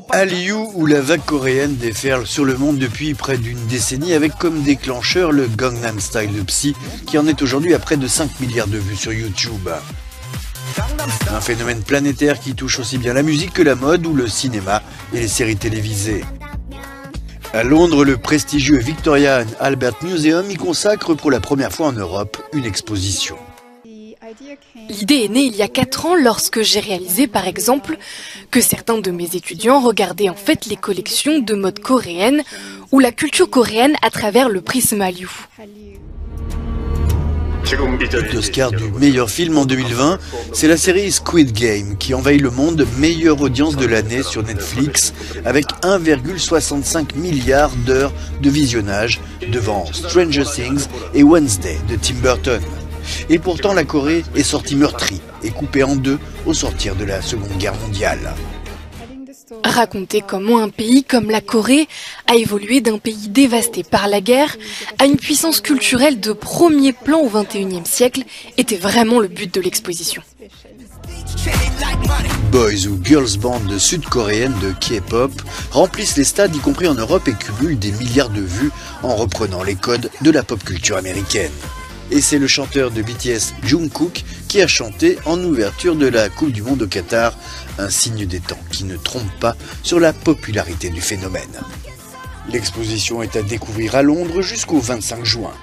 Hallyu, où la vague coréenne déferle sur le monde depuis près d'une décennie avec comme déclencheur le Gangnam Style de Psy, qui en est aujourd'hui à près de 5 milliards de vues sur YouTube. Un phénomène planétaire qui touche aussi bien la musique que la mode ou le cinéma et les séries télévisées. À Londres, le prestigieux Victoria and Albert Museum y consacre pour la première fois en Europe une exposition. L'idée est née il y a 4 ans lorsque j'ai réalisé par exemple que certains de mes étudiants regardaient en fait les collections de mode coréenne ou la culture coréenne à travers le prisme Hallyu. L'Oscar du meilleur film en 2020, c'est la série Squid Game qui envahit le monde, meilleure audience de l'année sur Netflix avec 1,65 milliard d'heures de visionnage devant Stranger Things et Wednesday de Tim Burton. Et pourtant la Corée est sortie meurtrie et coupée en deux au sortir de la Seconde Guerre mondiale. Raconter comment un pays comme la Corée a évolué d'un pays dévasté par la guerre à une puissance culturelle de premier plan au XXIe siècle était vraiment le but de l'exposition. Boys ou girls band sud-coréennes de K-pop remplissent les stades y compris en Europe et cumulent des milliards de vues en reprenant les codes de la pop culture américaine. Et c'est le chanteur de BTS Jungkook qui a chanté en ouverture de la Coupe du Monde au Qatar, un signe des temps qui ne trompe pas sur la popularité du phénomène. L'exposition est à découvrir à Londres jusqu'au 25 juin.